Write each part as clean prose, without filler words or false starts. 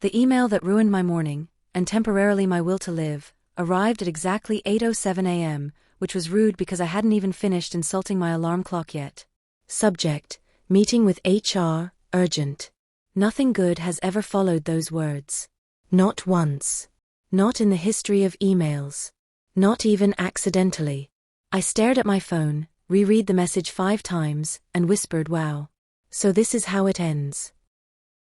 The email that ruined my morning, and temporarily my will to live, arrived at exactly 8:07 a.m., which was rude because I hadn't even finished insulting my alarm clock yet. Subject: meeting with HR, urgent. Nothing good has ever followed those words. Not once. Not in the history of emails. Not even accidentally. I stared at my phone, reread the message 5 times, and whispered, wow. So this is how it ends.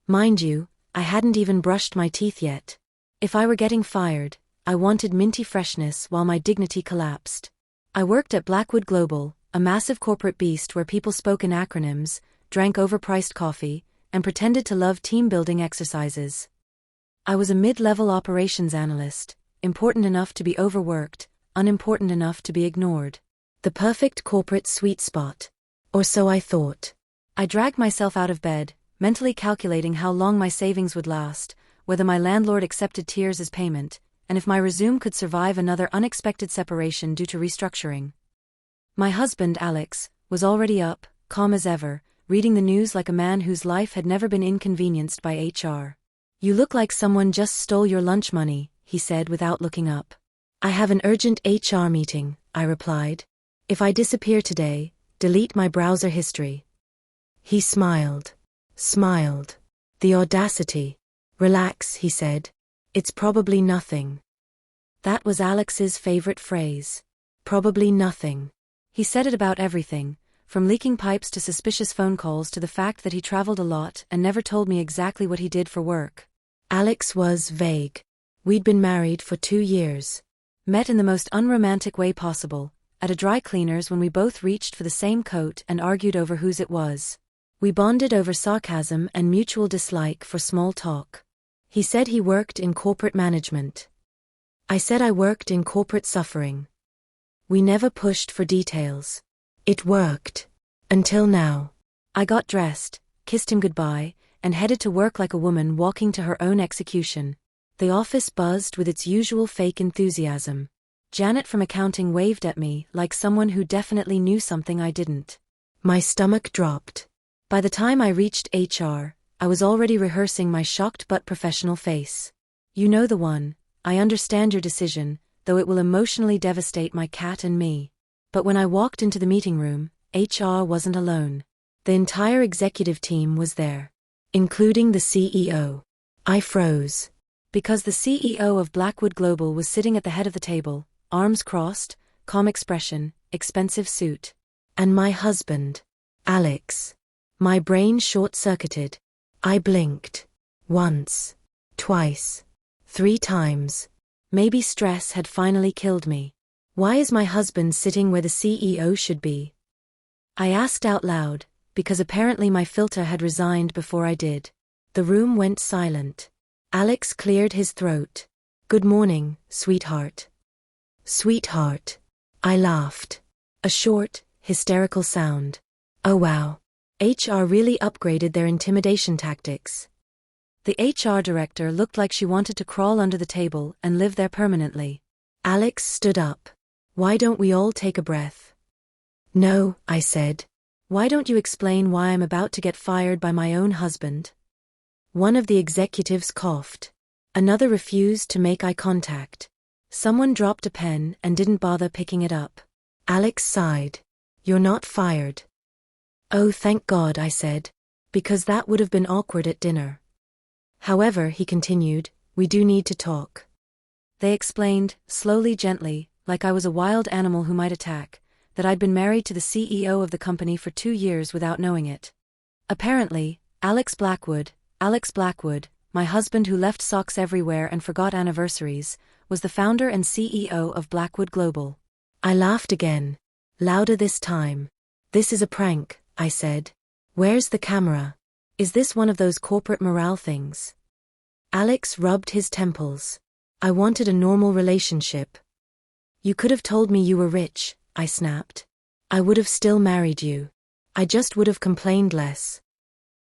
Mind you, I hadn't even brushed my teeth yet. If I were getting fired, I wanted minty freshness while my dignity collapsed. I worked at Blackwood Global, a massive corporate beast where people spoke in acronyms, drank overpriced coffee, and pretended to love team-building exercises. I was a mid-level operations analyst, important enough to be overworked, unimportant enough to be ignored. The perfect corporate sweet spot. Or so I thought. I dragged myself out of bed, mentally calculating how long my savings would last, whether my landlord accepted tears as payment, and if my resume could survive another unexpected separation due to restructuring. My husband, Alex, was already up, calm as ever, reading the news like a man whose life had never been inconvenienced by HR. "You look like someone just stole your lunch money," he said without looking up. "I have an urgent HR meeting," I replied. "If I disappear today, delete my browser history." He smiled. Smiled. The audacity. "Relax," he said. "It's probably nothing." That was Alex's favorite phrase. Probably nothing. He said it about everything, from leaking pipes to suspicious phone calls to the fact that he traveled a lot and never told me exactly what he did for work. Alex was vague. We'd been married for 2 years. Met in the most unromantic way possible, at a dry cleaner's when we both reached for the same coat and argued over whose it was. We bonded over sarcasm and mutual dislike for small talk. He said he worked in corporate management. I said I worked in corporate suffering. We never pushed for details. It worked. Until now. I got dressed, kissed him goodbye, and headed to work like a woman walking to her own execution. The office buzzed with its usual fake enthusiasm. Janet from accounting waved at me like someone who definitely knew something I didn't. My stomach dropped. By the time I reached HR, I was already rehearsing my shocked but professional face. "You know the one. I understand your decision, though it will emotionally devastate my cat and me." But when I walked into the meeting room, HR wasn't alone. The entire executive team was there, including the CEO. I froze. Because the CEO of Blackwood Global was sitting at the head of the table, arms crossed, calm expression, expensive suit. And my husband, Alex. My brain short-circuited. I blinked. Once. Twice. 3 times. Maybe stress had finally killed me. Why is my husband sitting where the CEO should be? I asked out loud, because apparently my filter had resigned before I did. The room went silent. Alex cleared his throat. "Good morning, sweetheart." Sweetheart. I laughed. A short, hysterical sound. Oh wow. HR really upgraded their intimidation tactics. The HR director looked like she wanted to crawl under the table and live there permanently. Alex stood up. "Why don't we all take a breath?" "No," I said. "Why don't you explain why I'm about to get fired by my own husband?" One of the executives coughed. Another refused to make eye contact. Someone dropped a pen and didn't bother picking it up. Alex sighed. "You're not fired." "Oh, thank God," I said, because that would have been awkward at dinner. "However," he continued, "we do need to talk." They explained, slowly, gently, like I was a wild animal who might attack, that I'd been married to the CEO of the company for 2 years without knowing it. Apparently, Alex Blackwood, my husband who left socks everywhere and forgot anniversaries, was the founder and CEO of Blackwood Global. I laughed again. Louder this time. "This is a prank," I said. "Where's the camera? Is this one of those corporate morale things?" Alex rubbed his temples. "I wanted a normal relationship." "You could have told me you were rich," I snapped. "I would have still married you. I just would have complained less."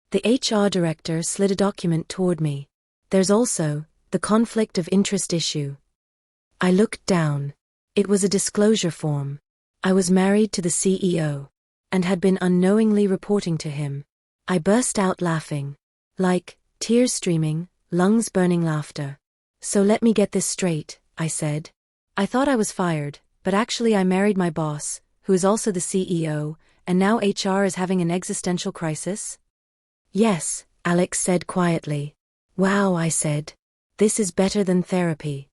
The HR director slid a document toward me. "There's also the conflict of interest issue." I looked down. It was a disclosure form. I was married to the CEO. And had been unknowingly reporting to him. I burst out laughing. Like, tears streaming, lungs burning laughter. So let me get this straight, I said. I thought I was fired, but actually I married my boss, who is also the CEO, and now HR is having an existential crisis? Yes, Alex said quietly. Wow, I said. This is better than therapy.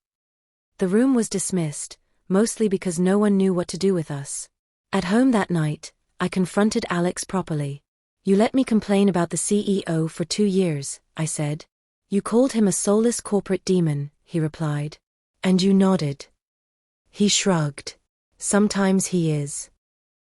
The room was dismissed, mostly because no one knew what to do with us. At home that night, I confronted Alex properly. You let me complain about the CEO for 2 years, I said. You called him a soulless corporate demon, he replied. And you nodded. He shrugged. Sometimes he is.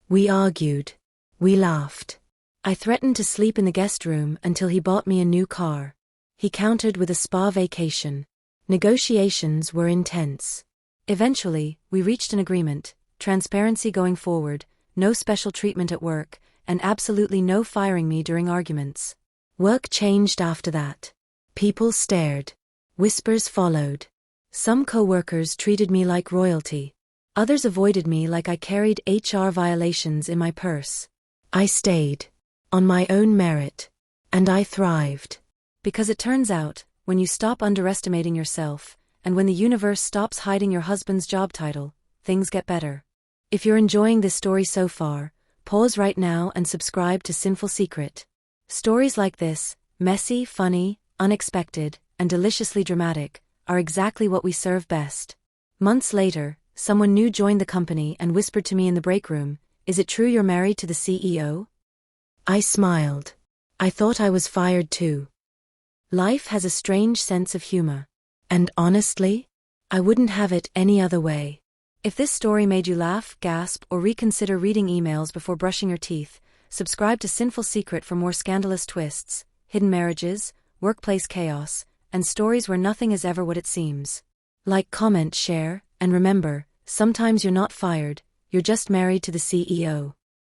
We argued. We laughed. I threatened to sleep in the guest room until he bought me a new car. He countered with a spa vacation. Negotiations were intense. Eventually, we reached an agreement: transparency going forward, no special treatment at work, and absolutely no firing me during arguments. Work changed after that. People stared. Whispers followed. Some co-workers treated me like royalty. Others avoided me like I carried HR violations in my purse. I stayed. On my own merit. And I thrived. Because it turns out, when you stop underestimating yourself, and when the universe stops hiding your husband's job title, things get better. If you're enjoying this story so far, pause right now and subscribe to Sinful Secret. Stories like this, messy, funny, unexpected, and deliciously dramatic, are exactly what we serve best. Months later, someone new joined the company and whispered to me in the break room, "Is it true you're married to the CEO?" I smiled. I thought I was fired too. Life has a strange sense of humor. And honestly, I wouldn't have it any other way. If this story made you laugh, gasp, or reconsider reading emails before brushing your teeth, subscribe to Sinful Secret for more scandalous twists, hidden marriages, workplace chaos, and stories where nothing is ever what it seems. Like, comment, share, and remember, sometimes you're not fired, you're just married to the CEO.